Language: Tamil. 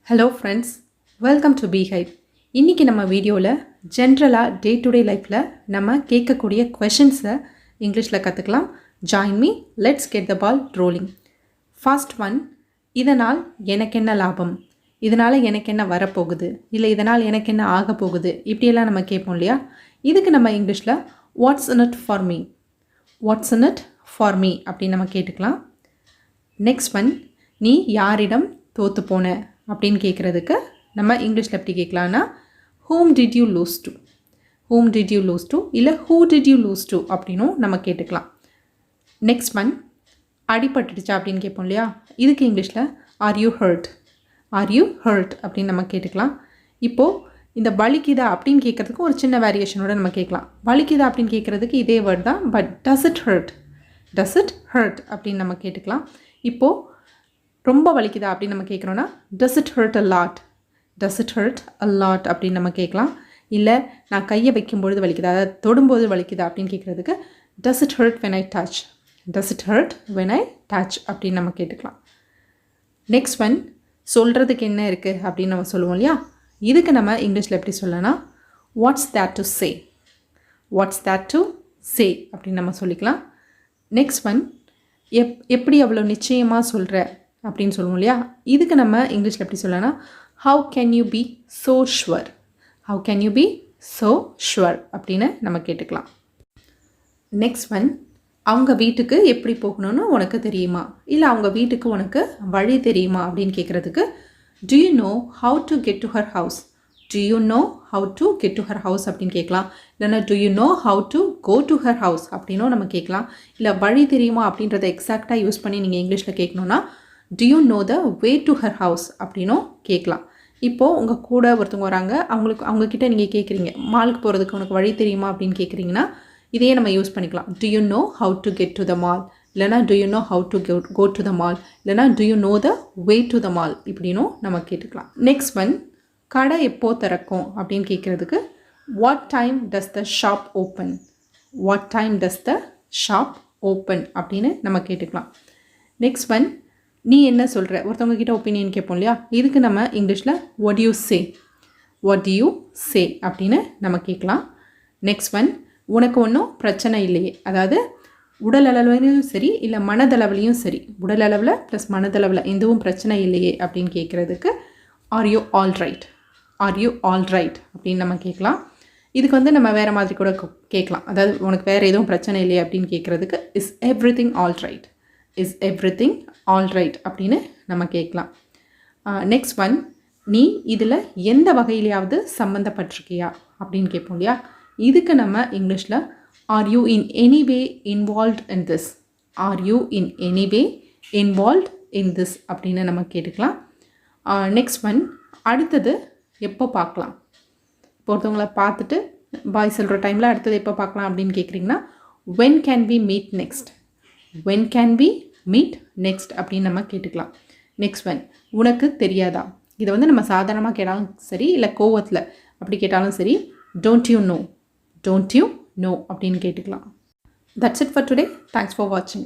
Hello friends, welcome to beehive. இன்றைக்கி நம்ம வீடியோவில் ஜென்ரலாக டே டு டே லைஃப்பில் நம்ம கேட்கக்கூடிய கொஷின்ஸை இங்கிலீஷில் கற்றுக்கலாம். Join me, let's get the ball rolling. First one, இதனால் எனக்கு என்ன லாபம், இதனால் எனக்கு என்ன வரப்போகுது, இல்லை இதனால் எனக்கு என்ன ஆக போகுது, இப்படியெல்லாம் நம்ம கேட்போம் இல்லையா. இதுக்கு நம்ம இங்கிலீஷில் watts in it for me, watts in it for me அப்படின்னு நம்ம கேட்டுக்கலாம். நெக்ஸ்ட் ஒன், நீ யாரிடம் தோற்று போன அப்படின்னு கேட்குறதுக்கு நம்ம இங்கிலீஷில் எப்படி கேட்கலான்னா whom did you lose to, whom did you lose to இல்லை who did you lose to அப்படின்னும் நம்ம கேட்டுக்கலாம். நெக்ஸ்ட் ஒன், அடிபட்டுடுச்சா அப்படின்னு கேட்போம் இல்லையா. இதுக்கு இங்கிலீஷில் are you hurt, are you hurt அப்படின்னு நம்ம கேட்டுக்கலாம். இப்போது இந்த வலிக்குதா அப்படின்னு கேட்குறதுக்கு ஒரு சின்ன வேரியேஷனோட நம்ம கேட்கலாம். வலிக்குதா அப்படின்னு கேட்குறதுக்கு இதே வேர்ட் தான், but does it hurt, does it hurt அப்படின்னு நம்ம கேட்டுக்கலாம். இப்போது ரொம்ப வலிக்குதா அப்படின்னு நம்ம கேட்குறோன்னா does it hurt a lot, does it hurt a lot அப்படின்னு நம்ம கேட்கலாம். இல்லை நான் கையை வைக்கும்பொழுது வலிக்குதா, அதாவது தொடும்போது வலிக்குதா அப்படின்னு கேட்குறதுக்கு does it hurt when I touch, does it hurt when I touch அப்படின்னு நம்ம கேட்டுக்கலாம். நெக்ஸ்ட் ஒன், சொல்கிறதுக்கு என்ன இருக்குது அப்படின்னு நம்ம சொல்லுவோம் இல்லையா. இதுக்கு நம்ம இங்கிலீஷில் எப்படி சொல்லலாம், what's that to say, what's that to say அப்படின்னு நம்ம சொல்லிக்கலாம். நெக்ஸ்ட் ஒன், எப்படி அவ்வளோ நிச்சயமாக சொல்கிற அப்படின்னு சொல்லுவோம் இல்லையா. இதுக்கு நம்ம இங்கிலீஷில் எப்படி சொல்லலாம், how can you be so sure, how can you be so sure அப்படின்னு நம்ம கேட்டுக்கலாம். நெக்ஸ்ட் ஒன், அவங்க வீட்டுக்கு எப்படி போகணும்னு உனக்கு தெரியுமா, இல்லை அவங்க வீட்டுக்கு உனக்கு வழி தெரியுமா அப்படின்னு கேட்குறதுக்கு do you know how to get to her house, do you know how to get to her house அப்படின்னு கேட்கலாம். இல்லைன்னா do you know how to go to her house அப்படின்னும் நம்ம கேட்கலாம். இல்லை வழி தெரியுமா அப்படின்றத எக்ஸாக்டாக யூஸ் பண்ணி நீங்கள் இங்கிலீஷில் கேட்கணுன்னா do you know the way to her house அப்படின்னும் கேட்கலாம். இப்போது உங்கள் கூட ஒருத்தவங்க வராங்க, அவங்கக்கிட்ட நீங்கள் கேட்குறீங்க மாலுக்கு போகிறதுக்கு உனக்கு வழி தெரியுமா அப்படின்னு கேட்குறீங்கன்னா இதையே நம்ம யூஸ் பண்ணிக்கலாம். do you know how to get to the mall, இல்லைனா do you know how to go to the mall, இல்லைனா do you know the way to the mall இப்படின்னும் நம்ம கேட்டுக்கலாம். நெக்ஸ்ட் ஒன், கடை எப்போ திறக்கும் அப்படின்னு கேட்குறதுக்கு what time does the shop open, what time does the shop open அப்படின்னு நம்ம கேட்டுக்கலாம். நெக்ஸ்ட் ஒன், நீ என்ன சொல்கிற, ஒருத்தவங்க கிட்ட ஒப்பீனியன் கேட்போம் இல்லையா. இதுக்கு நம்ம இங்கிலீஷில் what do you say, what do you say அப்படின்னு நம்ம கேட்கலாம். நெக்ஸ்ட் ஒன், உனக்கு ஒன்றும் பிரச்சனை இல்லையே, அதாவது உடல் அளவுலையும் சரி இல்லை மனதளவுலையும் சரி, உடல் அளவில் ப்ளஸ் மனதளவில் எதுவும் பிரச்சனை இல்லையே அப்படின்னு கேட்குறதுக்கு are you all right, are you all right அப்படின்னு நம்ம கேட்கலாம். இதுக்கு வந்து நம்ம வேறு மாதிரி கூட கேட்கலாம், அதாவது உனக்கு வேறு எதுவும் பிரச்சனை இல்லையே அப்படின்னு கேட்குறதுக்கு is everything all right, is everything all right அப்படின்னு நம்ம கேட்கலாம். நெக்ஸ்ட் ஒன், நீ இதில் எந்த வகையிலையாவது சம்மந்தப்பட்டிருக்கியா அப்படின்னு கேட்போம் இல்லையா. இதுக்கு நம்ம இங்கிலீஷில் are you in any way involved in this, are you in any way involved in this அப்படின்னு நம்ம கேட்டுக்கலாம். நெக்ஸ்ட் ஒன், அடுத்தது எப்போ பார்க்கலாம், இப்போ ஒருத்தவங்களை பார்த்துட்டு பாய் சொல்கிற டைமில் அடுத்தது எப்போ பார்க்கலாம் அப்படின்னு கேட்குறீங்கன்னா when can we meet next, when can we meet next அப்படின்னு நம்ம கேட்டுக்கலாம். நெக்ஸ்ட் ஒன், உனக்கு தெரியாதா, இதை வந்து நம்ம சாதாரணமாக கேட்டாலும் சரி இல்லை கோவத்தில் அப்படி கேட்டாலும் சரி don't you know, don't you know அப்படின்னு கேட்டுக்கலாம். That's it for today. Thanks for watching.